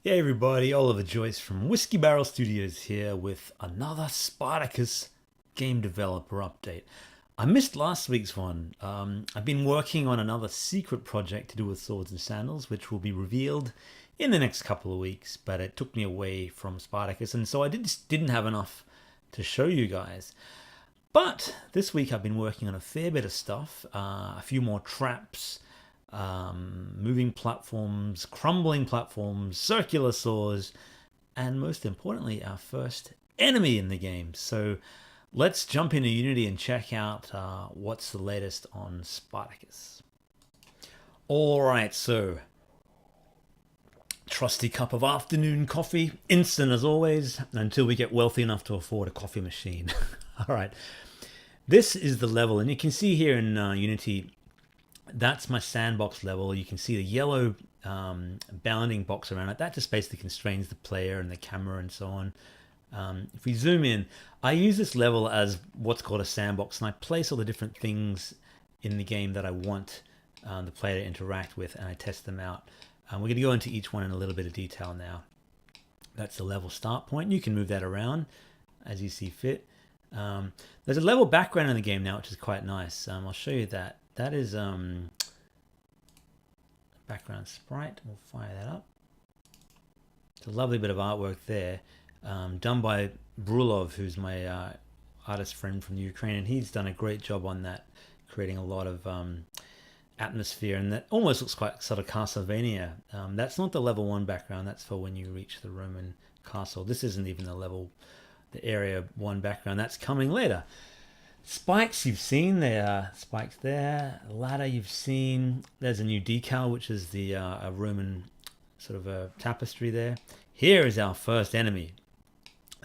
Hey everybody, Oliver Joyce from Whiskey Barrel Studios here with another Spartacus game developer update. I missed last week's one. I've been working on another secret project to do with swords and sandals, which will be revealed in the next couple of weeks, but it took me away from Spartacus, and so I just didn't have enough to show you guys. But this week I've been working on a fair bit of stuff, a few more traps, moving platforms, crumbling platforms, circular saws, and most importantly, our first enemy in the game. So let's jump into Unity and check out what's the latest on Spartacus. All right, so trusty cup of afternoon coffee, instant as always, until we get wealthy enough to afford a coffee machine. All right, this is the level, and you can see here in Unity, that's my sandbox level. You can see the yellow bounding box around it. That just basically constrains the player and the camera and so on. If we zoom in, I use this level as what's called a sandbox, and I place all the different things in the game that I want the player to interact with, and I test them out. We're going to go into each one in a little bit of detail now. That's the level start point. You can move that around as you see fit. There's a level background in the game now, which is quite nice. I'll show you that. That is background sprite. We'll fire that up. It's a lovely bit of artwork there, done by Brulov, who's my artist friend from the Ukraine, and he's done a great job on that, creating a lot of atmosphere, and that almost looks quite sort of Castlevania. That's not the level 1 background. That's for when you reach the Roman castle. This isn't even the area 1 background. That's coming later. Spikes you've seen, there are spikes there. Ladder you've seen. There's a new decal, which is the a Roman sort of a tapestry there. Here is our first enemy.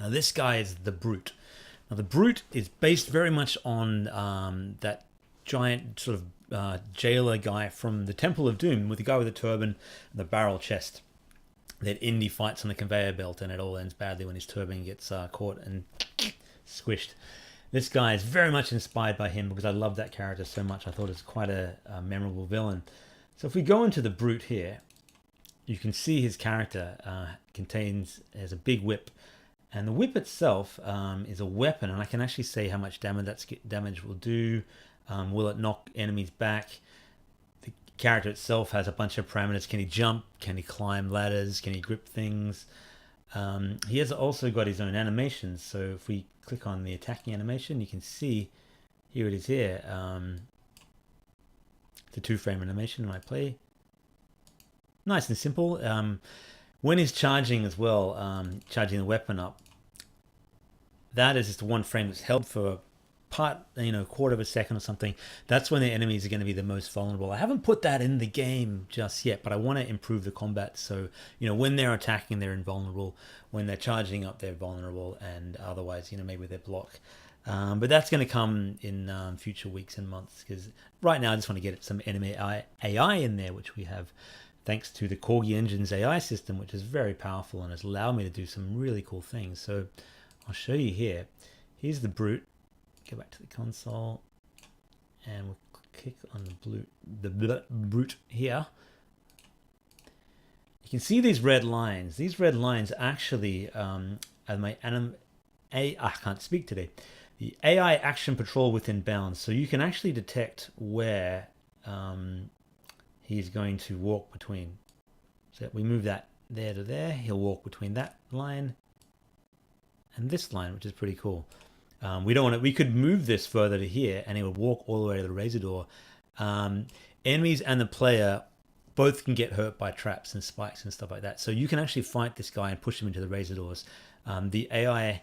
Now this guy is the Brute. Now the Brute is based very much on that giant sort of jailer guy from the Temple of Doom, with the guy with the turban and the barrel chest that Indy fights on the conveyor belt, and it all ends badly when his turban gets caught and squished. This guy is very much inspired by him because I love that character so much. I thought it was quite a memorable villain. So if we go into the Brute here, you can see his character has a big whip. And the whip itself is a weapon, and I can actually say how much damage will do. Will it knock enemies back? The character itself has a bunch of parameters. Can he jump? Can he climb ladders? Can he grip things? He has also got his own animations. So if we click on the attacking animation, you can see here it is here. It's a 2-frame animation when I play. Nice and simple. When he's charging as well, charging the weapon up, that is just 1 frame that's held for quarter of a second or something. That's when the enemies are going to be the most vulnerable. I haven't put that in the game just yet, but I want to improve the combat. So, when they're attacking, they're invulnerable. When they're charging up, they're vulnerable. And otherwise, maybe they block. But that's going to come in future weeks and months, because right now I just want to get some enemy AI in there, which we have thanks to the Corgi Engine's AI system, which is very powerful and has allowed me to do some really cool things. So I'll show you here. Here's the Brute. Go back to the console, and we'll click on the Brute here. You can see these red lines. These red lines actually are my I can't speak today. The AI action patrol within bounds. So you can actually detect where he's going to walk between. So we move that there to there. He'll walk between that line and this line, which is pretty cool. We don't want it. We could move this further to here, and it would walk all the way to the razor door. Enemies and the player both can get hurt by traps and spikes and stuff like that. So you can actually fight this guy and push him into the razor doors. The AI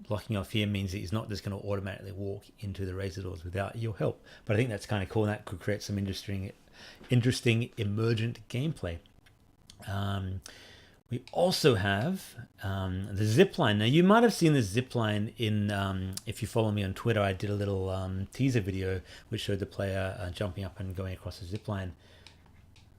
blocking off here means that he's not just going to automatically walk into the razor doors without your help. But I think that's kind of cool. That could create some interesting emergent gameplay. We also have the zipline. Now, you might have seen this zipline in, if you follow me on Twitter, I did a little teaser video which showed the player jumping up and going across the zipline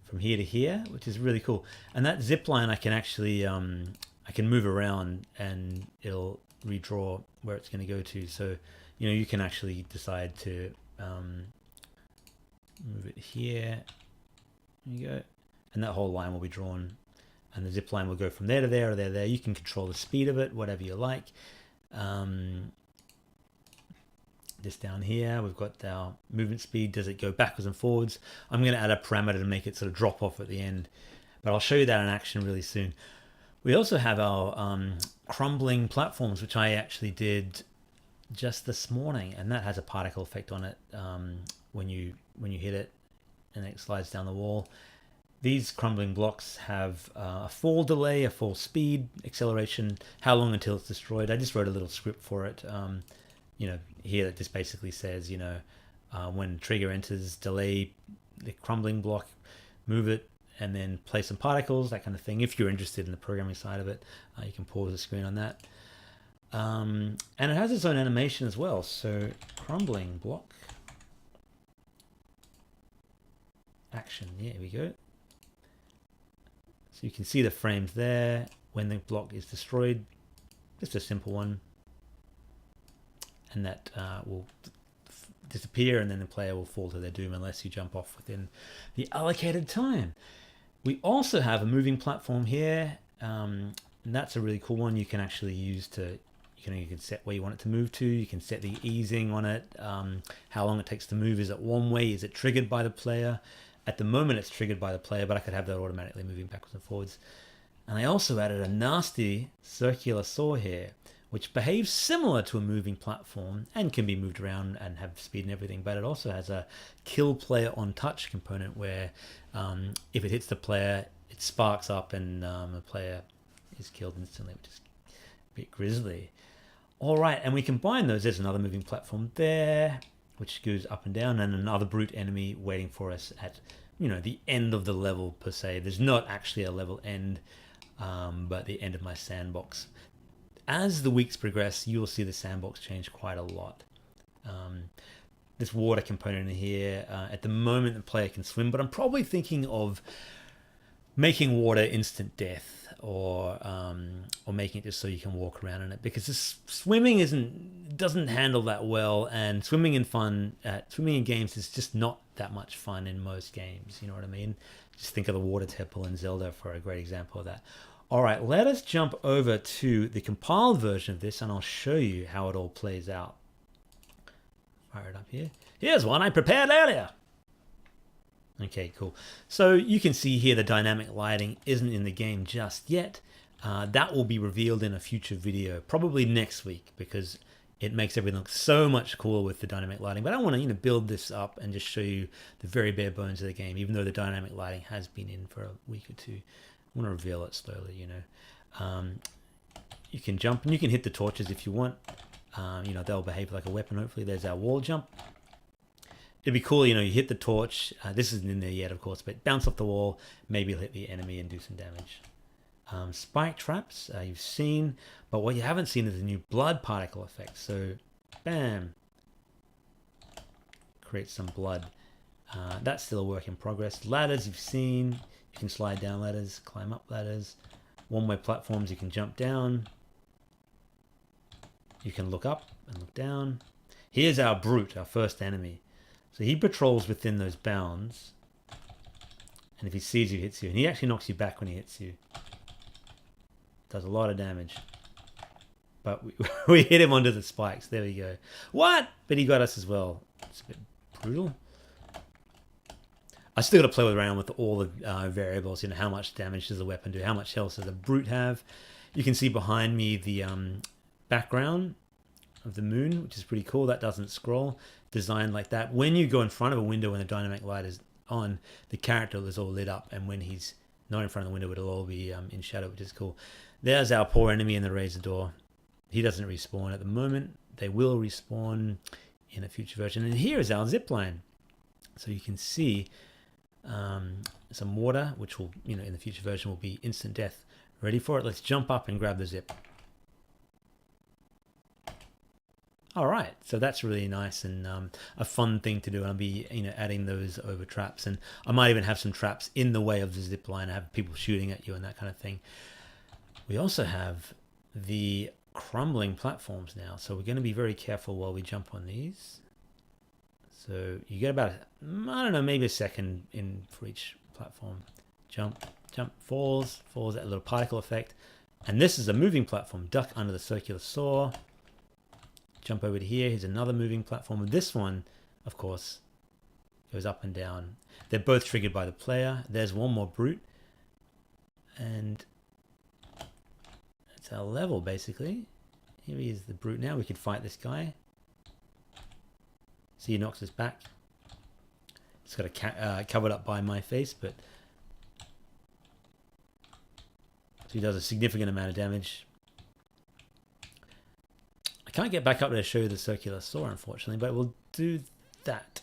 from here to here, which is really cool. And that zipline, I can actually, I can move around and it'll redraw where it's going to go to. So, you can actually decide to move it here. There you go. And that whole line will be drawn and the zip line will go from there to there or there to there. You can control the speed of it, whatever you like. Just down here, we've got our movement speed. Does it go backwards and forwards? I'm going to add a parameter to make it sort of drop off at the end, but I'll show you that in action really soon. We also have our crumbling platforms, which I actually did just this morning, and that has a particle effect on it when you hit it and it slides down the wall. These crumbling blocks have a fall delay, a fall speed, acceleration, how long until it's destroyed. I just wrote a little script for it. Here that just basically says, when trigger enters, delay the crumbling block, move it, and then place some particles, that kind of thing. If you're interested in the programming side of it, you can pause the screen on that. And it has its own animation as well. So crumbling block action. Yeah, here we go. So you can see the frames there when the block is destroyed. Just a simple one. And that will disappear, and then the player will fall to their doom unless you jump off within the allocated time. We also have a moving platform here, and that's a really cool one. You can actually use to, you can set where you want it to move to. You can set the easing on it, how long it takes to move. Is it one way? Is it triggered by the player? At the moment, it's triggered by the player, but I could have that automatically moving backwards and forwards. And I also added a nasty circular saw here, which behaves similar to a moving platform and can be moved around and have speed and everything, but it also has a kill player on touch component where if it hits the player, it sparks up and the player is killed instantly, which is a bit grisly. All right, and we combine those. There's another moving platform there, which goes up and down, and another brute enemy waiting for us at the end of the level per se. There's not actually a level end, but the end of my sandbox. As the weeks progress, you'll see the sandbox change quite a lot. This water component in here, at the moment the player can swim, but I'm probably thinking of making water instant death, or making it just so you can walk around in it, because this swimming doesn't handle that well, and swimming in games is just not that much fun in most games. You know what I mean? Just think of the water temple in Zelda for a great example of that. All right, let us jump over to the compiled version of this, and I'll show you how it all plays out. Fire it up here. Here's one I prepared earlier. Okay, cool. So you can see here the dynamic lighting isn't in the game just yet. That will be revealed in a future video, probably next week, because it makes everything look so much cooler with the dynamic lighting. But I want to build this up and just show you the very bare bones of the game, even though the dynamic lighting has been in for a week or two. I want to reveal it slowly, You can jump and you can hit the torches if you want. They'll behave like a weapon, hopefully. There's our wall jump. It'd be cool, you hit the torch. This isn't in there yet, of course, but bounce off the wall. Maybe you'll hit the enemy and do some damage. Spike traps, you've seen, but what you haven't seen is the new blood particle effect. So, bam. Create some blood. That's still a work in progress. Ladders, you've seen. You can slide down ladders, climb up ladders. One-way platforms, you can jump down. You can look up and look down. Here's our brute, our first enemy. So he patrols within those bounds. And if he sees you, hits you. And he actually knocks you back when he hits you. Does a lot of damage. But we hit him onto the spikes. There we go. What? But he got us as well. It's a bit brutal. I still got to play around with all the variables. How much damage does the weapon do? How much health does the brute have? You can see behind me the background of the moon, which is pretty cool. That doesn't scroll. Designed like that. When you go in front of a window when the dynamic light is on, the character is all lit up, and when he's not in front of the window, it'll all be in shadow, which is cool. There's our poor enemy in the razor door. He doesn't respawn at the moment. They will respawn in a future version. And here is our zipline. So you can see some water, which will, in the future version will be instant death. Ready for it? Let's jump up and grab the zip. All right, so that's really nice and a fun thing to do. I'll be, adding those over traps, and I might even have some traps in the way of the zip line. I have people shooting at you and that kind of thing. We also have the crumbling platforms now, so we're going to be very careful while we jump on these. So you get about, maybe a second in for each platform. Jump, jump, falls, that little particle effect. And this is a moving platform. Duck under the circular saw. Jump over to here. Here's another moving platform. And this one, of course, goes up and down. They're both triggered by the player. There's one more brute. And it's our level, basically. Here he is, the brute now. We could fight this guy. See, he knocks us back. It's got a covered up by my face, but so he does a significant amount of damage. I can't get back up there to show you the circular saw, unfortunately, but we'll do that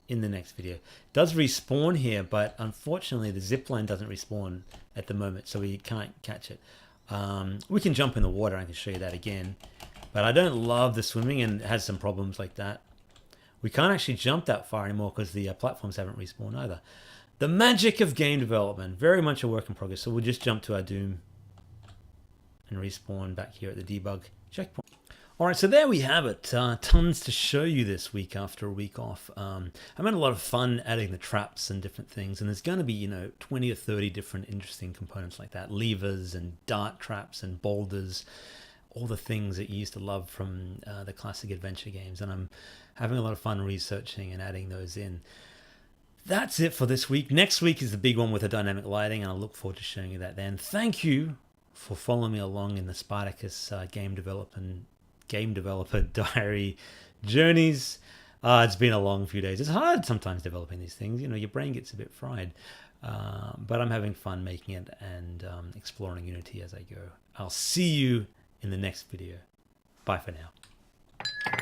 in the next video. It does respawn here, but unfortunately the zipline doesn't respawn at the moment, so we can't catch it. We can jump in the water. I can show you that again, but I don't love the swimming, and it has some problems like that. We can't actually jump that far anymore because the platforms haven't respawned either. The magic of game development, very much a work in progress. So we'll just jump to our Doom and respawn back here at the debug checkpoint. All right, so there we have it. Tons to show you this week after a week off. I've had a lot of fun adding the traps and different things, and there's going to be 20 or 30 different interesting components like that. Levers and dart traps and boulders, all the things that you used to love from the classic adventure games, and I'm having a lot of fun researching and adding those in. That's it for this week. Next week is the big one with the dynamic lighting, and I look forward to showing you that then. Thank you for following me along in the Spartacus game developer diary journeys. It's been a long few days. It's hard sometimes developing these things. Your brain gets a bit fried. But I'm having fun making it and exploring Unity as I go. I'll see you in the next video. Bye for now.